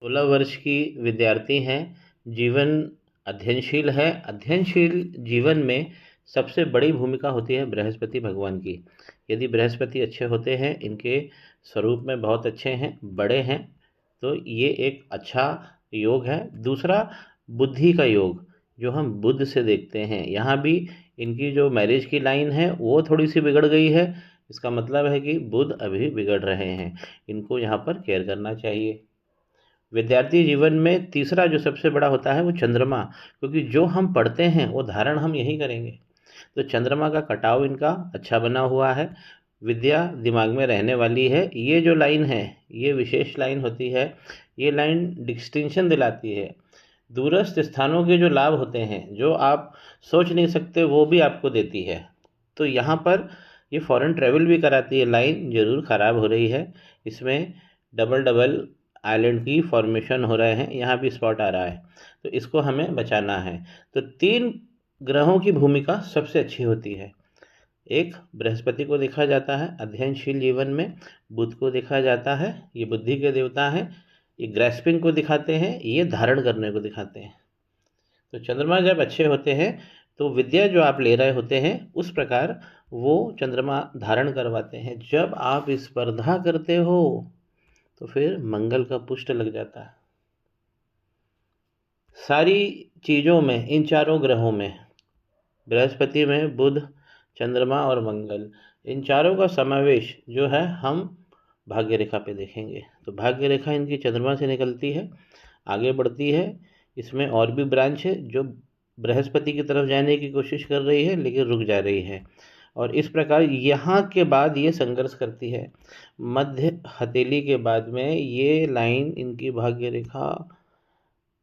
16 वर्ष की विद्यार्थी हैं, जीवन अध्ययनशील है। अध्ययनशील जीवन में सबसे बड़ी भूमिका होती है बृहस्पति भगवान की। यदि बृहस्पति अच्छे होते हैं, इनके स्वरूप में बहुत अच्छे हैं, बड़े हैं, तो ये एक अच्छा योग है। दूसरा, बुद्धि का योग, जो हम बुध से देखते हैं। यहाँ भी इनकी जो मैरिज की लाइन है वो थोड़ी सी बिगड़ गई है। इसका मतलब है कि बुध अभी बिगड़ रहे हैं, इनको यहाँ पर केयर करना चाहिए। विद्यार्थी जीवन में तीसरा जो सबसे बड़ा होता है वो चंद्रमा, क्योंकि जो हम पढ़ते हैं वो धारण हम यही करेंगे। तो चंद्रमा का कटाव इनका अच्छा बना हुआ है, विद्या दिमाग में रहने वाली है। ये जो लाइन है ये विशेष लाइन होती है, ये लाइन डिस्टिंक्शन दिलाती है। दूरस्थ स्थानों के जो लाभ होते हैं, जो आप सोच नहीं सकते, वो भी आपको देती है। तो यहाँ पर ये फॉरेन ट्रैवल भी कराती है। लाइन ज़रूर ख़राब हो रही है, इसमें डबल डबल आइलैंड की फॉर्मेशन हो रहे हैं, यहाँ भी स्पॉट आ रहा है, तो इसको हमें बचाना है। तो 3 ग्रहों की भूमिका सबसे अच्छी होती है। एक, बृहस्पति को देखा जाता है अध्ययनशील जीवन में, बुध को देखा जाता है, ये बुद्धि के देवता हैं, ये ग्रैस्पिंग को दिखाते हैं, ये धारण करने को दिखाते हैं। तो चंद्रमा जब अच्छे होते हैं तो विद्या जो आप ले रहे होते हैं उस प्रकार वो चंद्रमा धारण करवाते हैं। जब आप स्पर्धा करते हो तो फिर मंगल का पुष्ट लग जाता है। सारी चीज़ों में, इन चारों ग्रहों में, बृहस्पति में बुध, चंद्रमा और मंगल, इन चारों का समावेश जो है हम भाग्य रेखा पे देखेंगे। तो भाग्य रेखा इनकी चंद्रमा से निकलती है, आगे बढ़ती है। इसमें और भी ब्रांच है जो बृहस्पति की तरफ जाने की कोशिश कर रही है लेकिन रुक जा रही है, और इस प्रकार यहाँ के बाद ये संघर्ष करती है। मध्य हथेली के बाद में ये लाइन इनकी भाग्य रेखा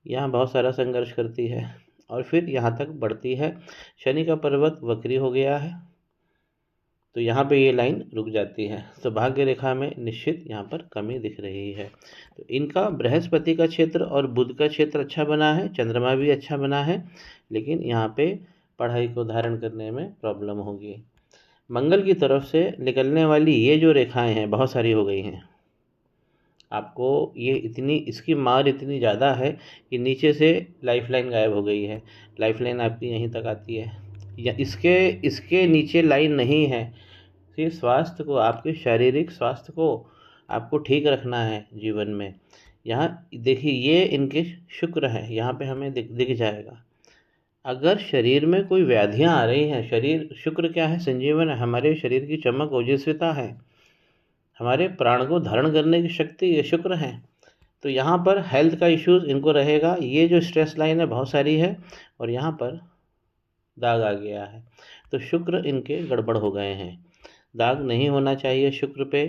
यहाँ बहुत सारा संघर्ष करती है और फिर यहाँ तक बढ़ती है। शनि का पर्वत वक्री हो गया है तो यहाँ पे ये लाइन रुक जाती है। तो भाग्य रेखा में निश्चित यहाँ पर कमी दिख रही है। तो इनका बृहस्पति का क्षेत्र और बुध का क्षेत्र अच्छा बना है, चंद्रमा भी अच्छा बना है, लेकिन यहाँ पे पढ़ाई को धारण करने में प्रॉब्लम होगी। मंगल की तरफ से निकलने वाली ये जो रेखाएं हैं बहुत सारी हो गई हैं। आपको ये इतनी, इसकी मार इतनी ज़्यादा है कि नीचे से लाइफ लाइन गायब हो गई है। लाइफ लाइन आपकी यहीं तक आती है, या इसके नीचे लाइन नहीं है। फिर स्वास्थ्य को, आपके शारीरिक स्वास्थ्य को आपको ठीक रखना है जीवन में। यहाँ देखिए, ये इनके शुक्र है, यहाँ पे हमें दिख जाएगा। अगर शरीर में कोई व्याधियाँ आ रही हैं, शरीर, शुक्र क्या है? संजीवन है, हमारे शरीर की चमक ओजस्विता है, हमारे प्राण को धारण करने की शक्ति ये शुक्र है। तो यहाँ पर हेल्थ का इश्यूज इनको रहेगा। ये जो स्ट्रेस लाइन है बहुत सारी है और यहाँ पर दाग आ गया है, तो शुक्र इनके गड़बड़ हो गए हैं। दाग नहीं होना चाहिए शुक्र पे।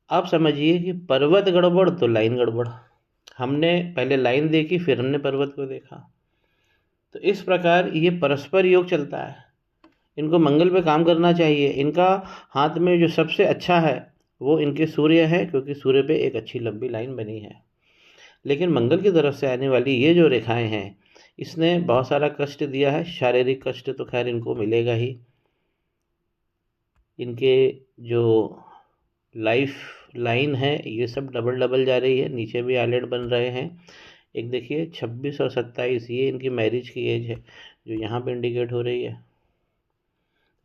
आप समझिए कि पर्वत गड़बड़ तो लाइन गड़बड़। हमने पहले लाइन देखी, फिर हमने पर्वत को देखा। तो इस प्रकार ये परस्पर योग चलता है। इनको मंगल पे काम करना चाहिए। इनका हाथ में जो सबसे अच्छा है वो इनके सूर्य है, क्योंकि सूर्य पे एक अच्छी लंबी लाइन बनी है। लेकिन मंगल की तरफ से आने वाली ये जो रेखाएं हैं, इसने बहुत सारा कष्ट दिया है। शारीरिक कष्ट तो खैर इनको मिलेगा ही। इनके जो लाइफ लाइन है ये सब डबल डबल जा रही है, नीचे भी आइलैंड बन रहे हैं। एक देखिए 26 और 27, ये इनकी मैरिज की एज है जो यहाँ पे इंडिकेट हो रही है।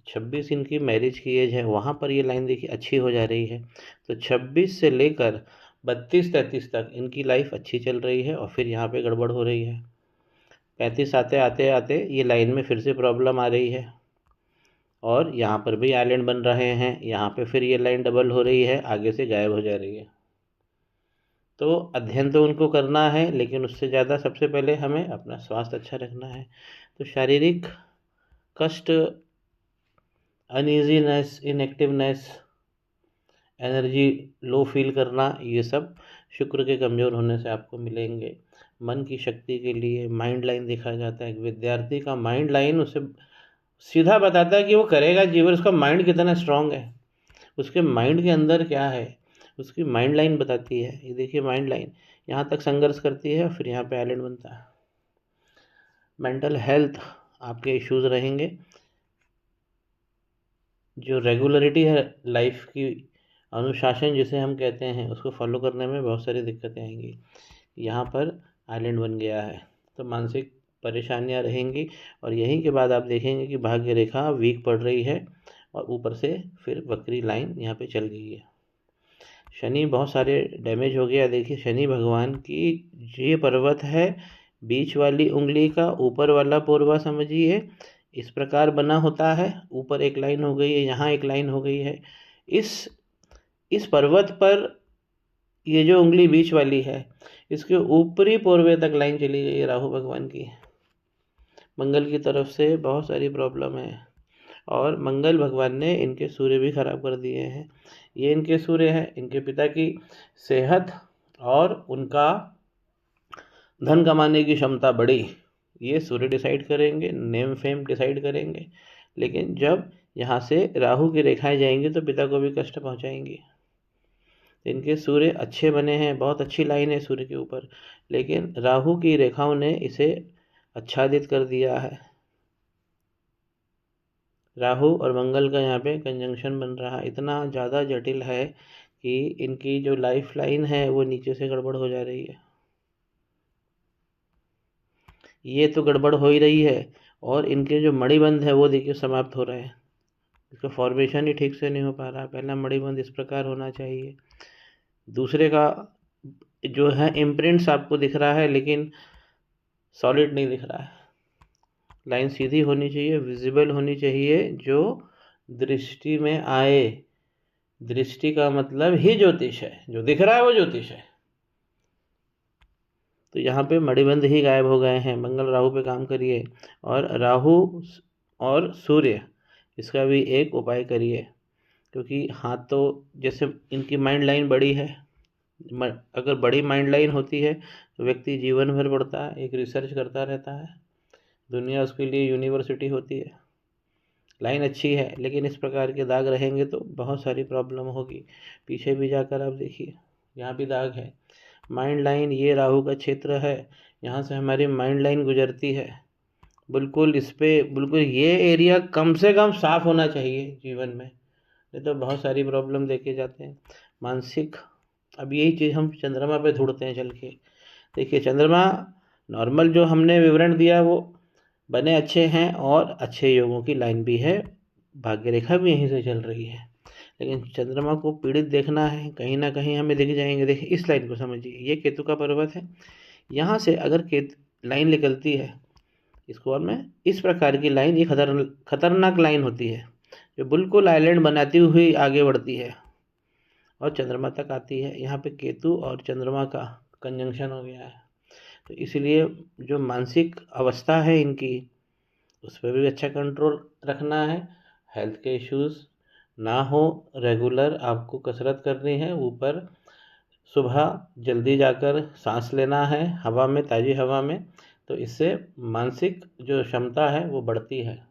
26 इनकी मैरिज की एज है, वहाँ पर ये लाइन देखिए अच्छी हो जा रही है। तो 26 से लेकर 32-33 तक इनकी लाइफ अच्छी चल रही है और फिर यहाँ पे गड़बड़ हो रही है। 35 आते आते आते ये लाइन में फिर से प्रॉब्लम आ रही है और यहाँ पर भी आइलैंड बन रहे हैं। यहाँ पे फिर ये लाइन डबल हो रही है, आगे से गायब हो जा रही है। तो अध्ययन तो उनको करना है, लेकिन उससे ज़्यादा सबसे पहले हमें अपना स्वास्थ्य अच्छा रखना है। तो शारीरिक कष्ट, अनईजीनेस, इनएक्टिवनेस, एनर्जी लो फील करना, ये सब शुक्र के कमज़ोर होने से आपको मिलेंगे। मन की शक्ति के लिए माइंड लाइन देखा जाता है। एक विद्यार्थी का माइंड लाइन उसे सीधा बताता है कि वो करेगा जीवन, उसका माइंड कितना स्ट्रांग है, उसके माइंड के अंदर क्या है, उसकी माइंड लाइन बताती है। ये देखिए माइंड लाइन यहाँ तक संघर्ष करती है और फिर यहाँ पे आइलैंड बनता है। मेंटल हेल्थ आपके इश्यूज रहेंगे। जो रेगुलरिटी है लाइफ की, अनुशासन जिसे हम कहते हैं उसको फॉलो करने में बहुत सारी दिक्कतें आएंगी। यहाँ पर आइलैंड बन गया है तो मानसिक परेशानियाँ रहेंगी, और यहीं के बाद आप देखेंगे कि भाग्य रेखा वीक पड़ रही है और ऊपर से फिर वक्री लाइन यहाँ पे चल गई है। शनि बहुत सारे डैमेज हो गया। देखिए शनि भगवान की ये पर्वत है, बीच वाली उंगली का ऊपर वाला पोरवा समझिए इस प्रकार बना होता है, ऊपर एक लाइन हो गई है, यहाँ एक लाइन हो गई है। इस पर्वत पर ये जो उंगली बीच वाली है इसके ऊपरी पोरवे तक लाइन चली गई है राहु भगवान की। मंगल की तरफ से बहुत सारी प्रॉब्लम है, और मंगल भगवान ने इनके सूर्य भी खराब कर दिए हैं। ये इनके सूर्य हैं, इनके पिता की सेहत और उनका धन कमाने की क्षमता बढ़ी, ये सूर्य डिसाइड करेंगे, नेम फेम डिसाइड करेंगे। लेकिन जब यहाँ से राहु की रेखाएं जाएंगी तो पिता को भी कष्ट पहुँचाएंगी। इनके सूर्य अच्छे बने हैं, बहुत अच्छी लाइन है सूर्य के ऊपर, लेकिन राहु की रेखाओं ने इसे आच्छादित कर दिया है। राहु और मंगल का यहाँ पे कंजंक्शन बन रहा है, इतना ज़्यादा जटिल है कि इनकी जो लाइफ लाइन है वो नीचे से गड़बड़ हो जा रही है। ये तो गड़बड़ हो ही रही है, और इनके जो मणिबंध है वो देखिए समाप्त हो रहे हैं, इसका फॉर्मेशन ही ठीक से नहीं हो पा रहा। पहला मणिबंध इस प्रकार होना चाहिए, दूसरे का जो है इम्प्रिंट्स आपको दिख रहा है लेकिन सॉलिड नहीं दिख रहा है। लाइन सीधी होनी चाहिए, विजिबल होनी चाहिए, जो दृष्टि में आए। दृष्टि का मतलब ही ज्योतिष है, जो दिख रहा है वो ज्योतिष है। तो यहाँ पे मणिबंध ही गायब हो गए हैं। मंगल राहु पे काम करिए, और राहु और सूर्य इसका भी एक उपाय करिए, क्योंकि हाथ तो जैसे इनकी माइंड लाइन बड़ी है, अगर बड़ी माइंड लाइन होती है तो व्यक्ति जीवन भर पढ़ता है, एक रिसर्च करता रहता है, दुनिया उसके लिए यूनिवर्सिटी होती है। लाइन अच्छी है लेकिन इस प्रकार के दाग रहेंगे तो बहुत सारी प्रॉब्लम होगी। पीछे भी जाकर आप देखिए, यहाँ भी दाग है। माइंड लाइन ये राहु का क्षेत्र है, यहाँ से हमारी माइंड लाइन गुजरती है। बिल्कुल इस पर बिल्कुल ये एरिया कम से कम साफ होना चाहिए जीवन में, नहीं तो बहुत सारी प्रॉब्लम देखे जाते हैं मानसिक। अब यही चीज़ हम चंद्रमा पे ढूंढते हैं चल के। देखिए चंद्रमा नॉर्मल जो हमने विवरण दिया वो बने अच्छे हैं, और अच्छे योगों की लाइन भी है, भाग्य रेखा भी यहीं से चल रही है। लेकिन चंद्रमा को पीड़ित देखना है, कहीं ना कहीं हमें दिख जाएंगे। देखिए इस लाइन को समझिए, ये केतु का पर्वत है, यहाँ से अगर लाइन निकलती है इसको, और मैं इस प्रकार की लाइन, ये खतरनाक लाइन होती है जो बिल्कुल आइलैंड बनाती हुई आगे बढ़ती है और चंद्रमा तक आती है। यहाँ पे केतु और चंद्रमा का कंजंक्शन हो गया है, तो इसलिए जो मानसिक अवस्था है इनकी उस पर भी अच्छा कंट्रोल रखना है। हेल्थ के इश्यूज़ ना हो, रेगुलर आपको कसरत करनी है, ऊपर सुबह जल्दी जाकर सांस लेना है हवा में, ताज़ी हवा में, तो इससे मानसिक जो क्षमता है वो बढ़ती है।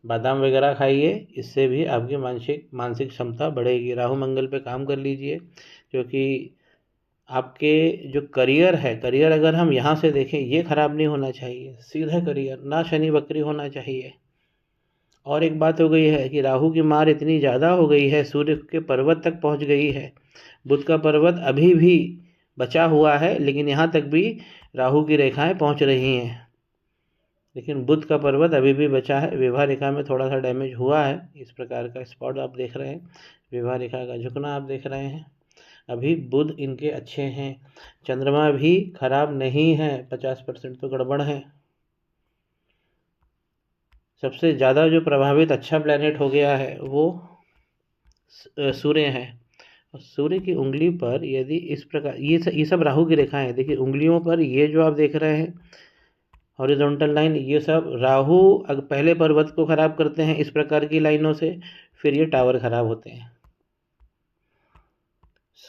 बादाम वगैरह खाइए, इससे भी आपकी मानसिक क्षमता बढ़ेगी। राहु मंगल पे काम कर लीजिए, क्योंकि आपके जो करियर है, करियर अगर हम यहाँ से देखें ये ख़राब नहीं होना चाहिए, सीधा करियर, ना शनि वक्री होना चाहिए। और एक बात हो गई है कि राहु की मार इतनी ज़्यादा हो गई है, सूर्य के पर्वत तक पहुँच गई है। बुध का पर्वत अभी भी बचा हुआ है, लेकिन यहाँ तक भी राहु की रेखाएं पहुँच रही हैं, लेकिन बुध का पर्वत अभी भी बचा है। विवाह रेखा में थोड़ा सा डैमेज हुआ है, इस प्रकार का स्पॉट आप देख रहे हैं, विवाह रेखा का झुकना आप देख रहे हैं। अभी बुध इनके अच्छे हैं, चंद्रमा भी खराब नहीं है, 50% तो गड़बड़ है। सबसे ज़्यादा जो प्रभावित अच्छा प्लैनेट हो गया है वो सूर्य है। सूर्य की उंगली पर यदि इस प्रकार ये सब राहु की रेखाएं हैं। देखिए उंगलियों पर ये जो आप देख रहे हैं हॉरिजॉन्टल लाइन, ये सब राहु पहले पर्वत को खराब करते हैं इस प्रकार की लाइनों से, फिर ये टावर खराब होते हैं।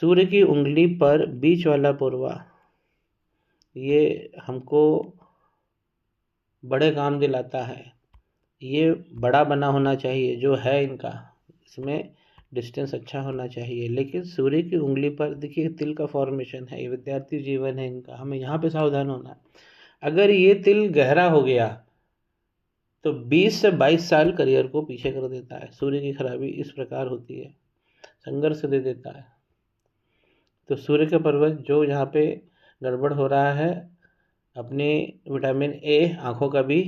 सूर्य की उंगली पर बीच वाला पोरवा ये हमको बड़े काम दिलाता है, ये बड़ा बना होना चाहिए जो है इनका, इसमें डिस्टेंस अच्छा होना चाहिए। लेकिन सूर्य की उंगली पर देखिए तिल का फॉर्मेशन है, ये विद्यार्थी जीवन है इनका, हमें यहाँ पे सावधान होना है। अगर ये तिल गहरा हो गया तो 20 से 22 साल करियर को पीछे कर देता है। सूर्य की खराबी इस प्रकार होती है। संघर्ष दे देता है। तो सूर्य के पर्वत जो यहाँ पे गड़बड़ हो रहा है, अपने विटामिन ए आँखों का भी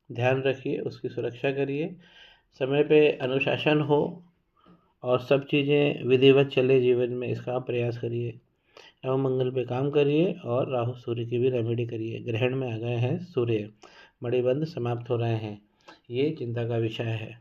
ध्यान रखिए, उसकी सुरक्षा करिए, समय पे अनुशासन हो और सब चीज़ें विधिवत चले जीवन में, इसका आप प्रयास करिए। एवं मंगल पे काम करिए और राहु सूर्य की भी रेमेडी करिए। ग्रहण में आ गए हैं सूर्य, मणिबंध समाप्त हो रहे हैं, ये चिंता का विषय है।